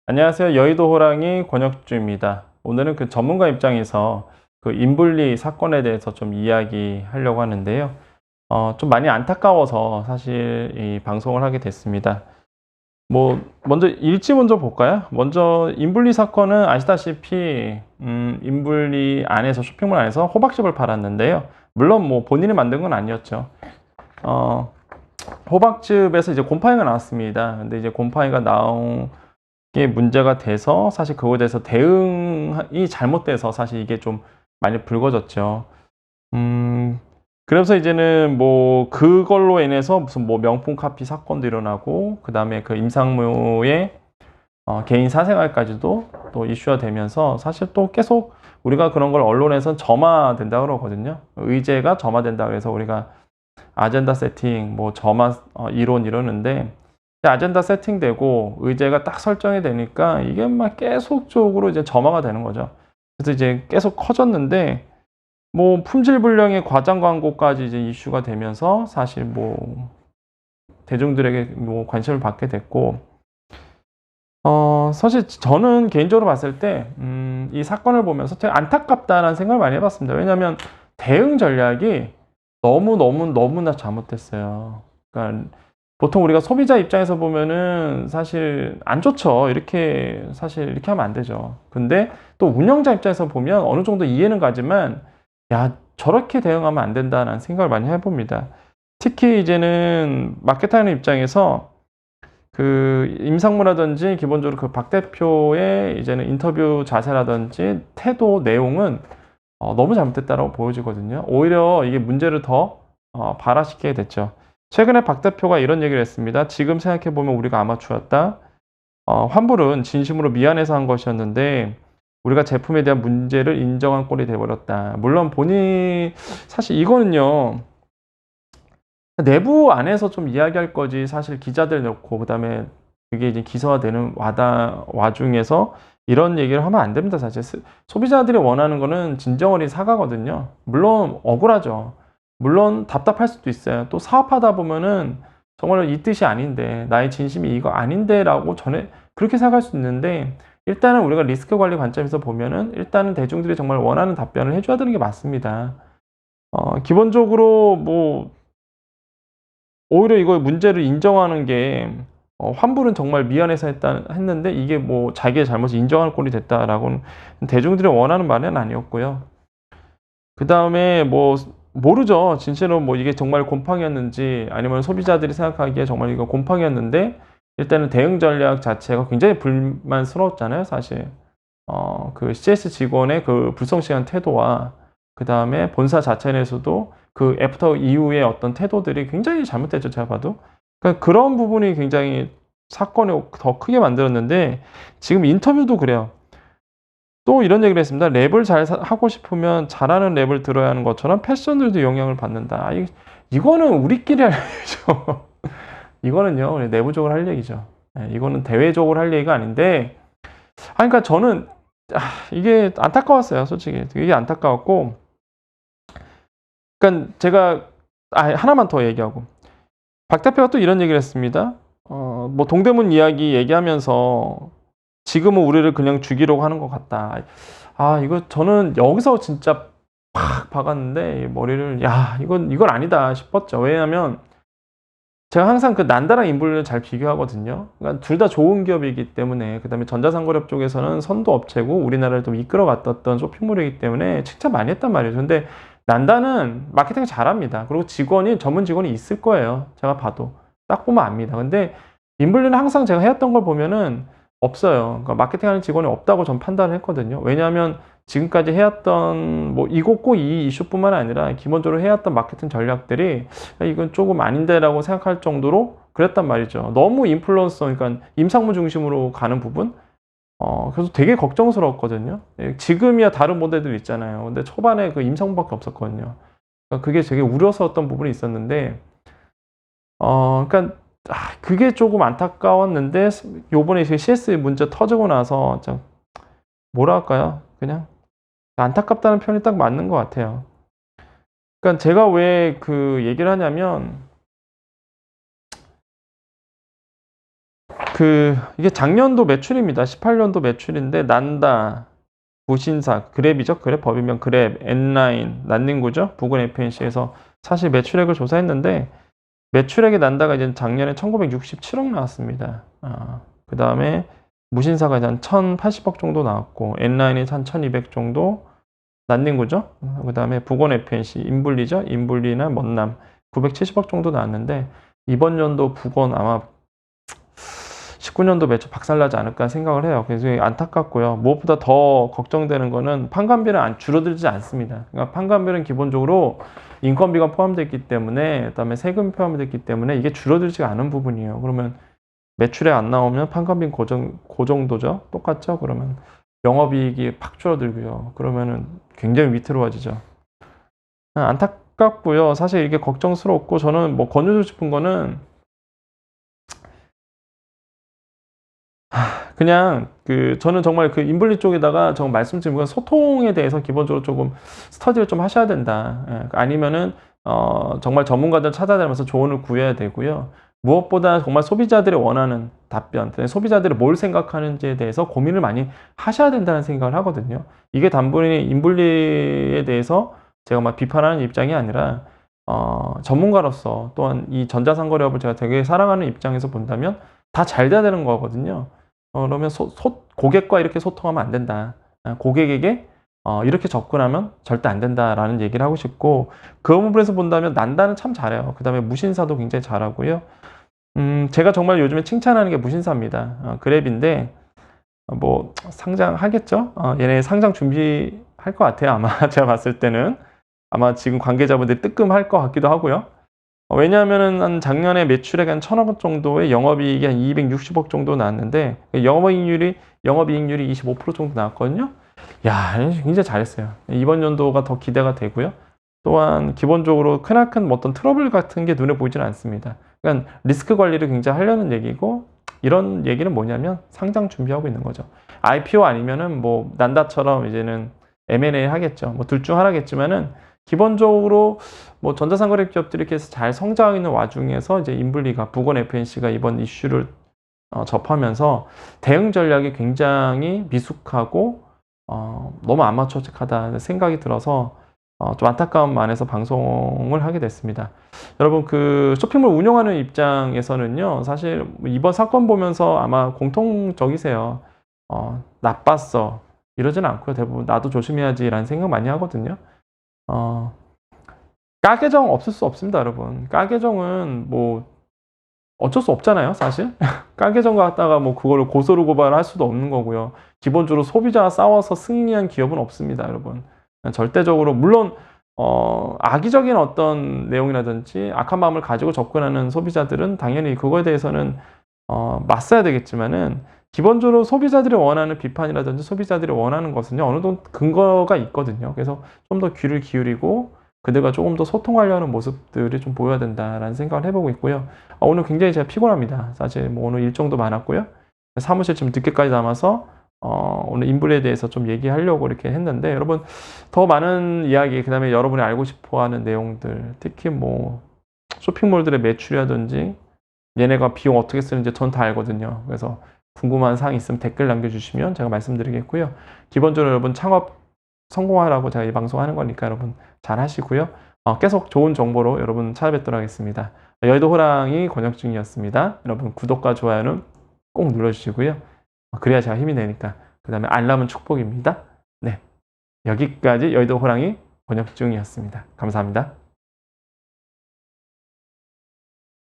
안녕하세요. 여의도 호랑이 권혁주입니다. 오늘은 그 전문가 입장에서 그 인불리 사건에 대해서 좀 이야기하려고 하는데요. 좀 많이 안타까워서 사실 이 방송을 하게 됐습니다. 먼저 일지 먼저 볼까요? 먼저 인불리 사건은 아시다시피 인불리 안에서 쇼핑몰 안에서 호박즙을 팔았는데요. 물론 뭐 본인이 만든 건 아니었죠. 어, 호박즙에서 이제 곰팡이가 나왔습니다. 근데 이제 곰팡이가 나온 게 문제가 돼서 사실 그거에 대해서 대응이 잘못돼서 사실 이게 좀 많이 불거졌죠. 음, 그래서 이제는 뭐 그걸로 인해서 무슨 뭐 명품 카피 사건도 일어나고 그다음에 그 임상무의 개인 사생활까지도 또 이슈화 되면서 사실 또 계속 우리가 그런 걸 언론에선 점화된다 그러거든요. 의제가 점화된다 그래서 우리가 아젠다 세팅, 뭐 점화 이론 이러는데 아젠다 세팅되고 의제가 딱 설정이 되니까 이게 막 계속적으로 이제 점화가 되는 거죠. 그래서 이제 계속 커졌는데 뭐 품질 불량의 과장 광고까지 이제 이슈가 되면서 사실 뭐 대중들에게 뭐 관심을 받게 됐고 사실 저는 개인적으로 봤을 때 이 사건을 보면서 되게 안타깝다라는 생각을 많이 해봤습니다. 왜냐하면 대응 전략이 너무나 잘못됐어요. 그러니까 보통 우리가 소비자 입장에서 보면은 사실 안 좋죠. 사실 이렇게 하면 안 되죠. 근데 또 운영자 입장에서 보면 어느 정도 이해는 가지만, 야, 저렇게 대응하면 안 된다라는 생각을 많이 해봅니다. 특히 이제는 마케터하는 입장에서 그 임상무라든지 기본적으로 그 박 대표의 이제는 인터뷰 자세라든지 태도 내용은 너무 잘못됐다라고 보여지거든요. 오히려 이게 문제를 더 발화시키게 됐죠. 최근에 박 대표가 이런 얘기를 했습니다. 지금 생각해보면 우리가 아마추어였다. 환불은 진심으로 미안해서 한 것이었는데 우리가 제품에 대한 문제를 인정한 꼴이 돼버렸다. 물론 사실 이거는요. 내부 안에서 좀 이야기할 거지 사실 기자들 넣고 그다음에 그게 이제 기사화되는 와중에서 이런 얘기를 하면 안 됩니다. 사실 소비자들이 원하는 거는 진정어린 사과거든요. 물론 억울하죠. 물론 답답할 수도 있어요. 또 사업하다 보면은 정말 이 뜻이 아닌데 나의 진심이 이거 아닌데라고 전에 그렇게 생각할 수 있는데 일단은 우리가 리스크 관리 관점에서 보면은 일단은 대중들이 정말 원하는 답변을 해줘야 되는 게 맞습니다. 기본적으로 뭐 오히려 이거 문제를 인정하는 게 환불은 정말 미안해서 했는데 이게 뭐 자기의 잘못을 인정할 꼴이 됐다라고는 대중들이 원하는 말은 아니었고요. 그 다음에 뭐 모르죠. 진실은 뭐 이게 정말 곰팡이였는지 아니면 소비자들이 생각하기에 정말 이거 곰팡이였는데 일단은 대응 전략 자체가 굉장히 불만스러웠잖아요, 사실. 그 CS 직원의 그 불성실한 태도와 그 다음에 본사 자체 내에서도 그 애프터 이후의 어떤 태도들이 굉장히 잘못됐죠, 제가 봐도. 그러니까 그런 부분이 굉장히 사건을 더 크게 만들었는데 지금 인터뷰도 그래요. 또 이런 얘기를 했습니다. 랩을 하고 싶으면 잘하는 랩을 들어야 하는 것처럼 패션들도 영향을 받는다. 이거는 우리끼리 할 얘기죠. 이거는요, 내부적으로 할 얘기죠. 이거는 대외적으로 할 얘기가 아닌데, 그러니까 저는 이게 안타까웠어요, 솔직히. 이게 안타까웠고, 그러니까 제가 하나만 더 얘기하고 박 대표가 또 이런 얘기를 했습니다. 뭐 동대문 이야기 얘기하면서 지금은 우리를 그냥 죽이려고 하는 것 같다. 이거 저는 여기서 진짜 팍 박았는데 머리를 이건 아니다 싶었죠. 왜냐하면 제가 항상 그 난다랑 인불을 잘 비교하거든요. 그러니까 둘 다 좋은 기업이기 때문에 그다음에 전자상거래업 쪽에서는 선도 업체고 우리나라를 좀 이끌어갔던 쇼핑몰이기 때문에 칭찬 많이 했단 말이죠. 근데 난다는 마케팅 잘합니다. 그리고 전문 직원이 있을 거예요. 제가 봐도 딱 보면 압니다. 근데 인불리는 항상 제가 해왔던 걸 보면은 없어요. 그러니까 마케팅하는 직원이 없다고 전 판단을 했거든요. 왜냐하면 지금까지 해왔던 뭐 이거 꼭 이 이슈뿐만 아니라 기본적으로 해왔던 마케팅 전략들이 이건 조금 아닌데라고 생각할 정도로 그랬단 말이죠. 너무 인플루언서, 그러니까 임상무 중심으로 가는 부분. 그래서 되게 걱정스러웠거든요. 지금이야 다른 모델들 있잖아요. 근데 초반에 그 임상무밖에 없었거든요. 그러니까 그게 되게 우려스러웠던 부분이 있었는데, 그러니까 그게 조금 안타까웠는데 요번에 CS 문제 터지고 나서 좀 뭐라 할까요? 그냥 안타깝다는 표현이 딱 맞는 것 같아요. 그러니까 제가 왜 그 얘기를 하냐면 이게 작년도 매출입니다. 18년도 매출인데, 난다, 무신사, 그랩이죠. 그랩, 법인명 그랩, 엔라인, 난닝구죠. 부근 FNC에서 사실 매출액을 조사했는데, 매출액이 난다가 이제 작년에 1967억 나왔습니다. 그 다음에 무신사가 한 1080억 정도 나왔고, 엔라인이 한 1200 정도, 난닝구죠. 그 다음에 부건 FNC, 인블리죠. 인블리나 먼남 970억 정도 나왔는데, 이번 연도 부건 아마 19년도 매출 박살나지 않을까 생각을 해요. 그래서 안타깝고요. 무엇보다 더 걱정되는 거는 판관비는 줄어들지 않습니다. 그러니까 판관비는 기본적으로 인건비가 포함되어 있기 때문에, 그다음에 세금이 포함되어 있기 때문에 이게 줄어들지가 않은 부분이에요. 그러면 매출에 안 나오면 판관비는 고정도죠. 똑같죠? 그러면 영업이익이 팍 줄어들고요. 그러면은 굉장히 위태로워지죠. 안타깝고요. 사실 이게 걱정스럽고, 저는 뭐 권유드리고 싶은 거는 그냥 저는 정말 인블리 쪽에다가 정말 말씀드린 건 소통에 대해서 기본적으로 조금 스터디를 좀 하셔야 된다. 아니면은 정말 전문가들 찾아다니면서 조언을 구해야 되고요. 무엇보다 정말 소비자들이 원하는 답변, 소비자들이 뭘 생각하는지에 대해서 고민을 많이 하셔야 된다는 생각을 하거든요. 이게 단번에 인블리에 대해서 제가 막 비판하는 입장이 아니라 전문가로서, 또한 이 전자상거래업을 제가 되게 사랑하는 입장에서 본다면 다 잘 돼야 되는 거거든요. 그러면 고객과 이렇게 소통하면 안 된다. 고객에게 이렇게 접근하면 절대 안 된다라는 얘기를 하고 싶고, 그 부분에서 본다면 난다는 참 잘해요. 그 다음에 무신사도 굉장히 잘하고요. 제가 정말 요즘에 칭찬하는 게 무신사입니다. 그랩인데 뭐 상장하겠죠? 얘네 상장 준비할 것 같아요. 아마 제가 봤을 때는 아마 지금 관계자분들이 뜨끔할 것 같기도 하고요. 왜냐하면은 한 작년에 매출액 한 1000억 정도의 영업이익이 한 260억 정도 나왔는데, 영업이익률이 25% 정도 나왔거든요. 야, 굉장히 잘했어요. 이번 연도가 더 기대가 되고요. 또한 기본적으로 크나큰 어떤 트러블 같은 게 눈에 보이지는 않습니다. 그러니까 리스크 관리를 굉장히 하려는 얘기고, 이런 얘기는 뭐냐면 상장 준비하고 있는 거죠. IPO 아니면은 뭐 난다처럼 이제는 M&A 하겠죠. 뭐 둘 중 하나겠지만은, 기본적으로 뭐 전자상거래 기업들이 이렇게 잘 성장하고 있는 와중에서 이제 인블리가, 부건 FNC가 이번 이슈를 접하면서 대응 전략이 굉장히 미숙하고 너무 아마추어적하다 생각이 들어서 좀 안타까운 안에서 방송을 하게 됐습니다. 여러분, 쇼핑몰 운영하는 입장에서는요, 사실 이번 사건 보면서 아마 공통적이세요. 나빴어 이러지는 않고요. 대부분 나도 조심해야지라는 생각 많이 하거든요. 까계정 없을 수 없습니다, 여러분. 까계정은 뭐 어쩔 수 없잖아요, 사실. 까계정 갖다가 뭐 그거를 고소를 고발할 수도 없는 거고요. 기본적으로 소비자와 싸워서 승리한 기업은 없습니다, 여러분. 절대적으로, 물론 악의적인 어떤 내용이라든지 악한 마음을 가지고 접근하는 소비자들은 당연히 그거에 대해서는 맞서야 되겠지만은, 기본적으로 소비자들이 원하는 비판이라든지 소비자들이 원하는 것은요, 어느 정도 근거가 있거든요. 그래서 좀 더 귀를 기울이고 그들과 조금 더 소통하려는 모습들이 좀 보여야 된다라는 생각을 해보고 있고요. 오늘 굉장히 제가 피곤합니다. 사실 뭐 오늘 일정도 많았고요. 사무실 좀 늦게까지 남아서 오늘 인블리에 대해서 좀 얘기하려고 이렇게 했는데, 여러분 더 많은 이야기, 그 다음에 여러분이 알고 싶어하는 내용들, 특히 뭐 쇼핑몰들의 매출이라든지 얘네가 비용 어떻게 쓰는지 전 다 알거든요. 그래서 궁금한 사항 있으면 댓글 남겨주시면 제가 말씀드리겠고요. 기본적으로 여러분 창업 성공하라고 제가 이 방송 하는 거니까 여러분 잘 하시고요. 계속 좋은 정보로 여러분 찾아뵙도록 하겠습니다. 여의도 호랑이 권혁중이었습니다. 여러분 구독과 좋아요는 꼭 눌러주시고요. 그래야 제가 힘이 되니까. 그 다음에 알람은 축복입니다. 네, 여기까지 여의도 호랑이 권혁중이었습니다. 감사합니다.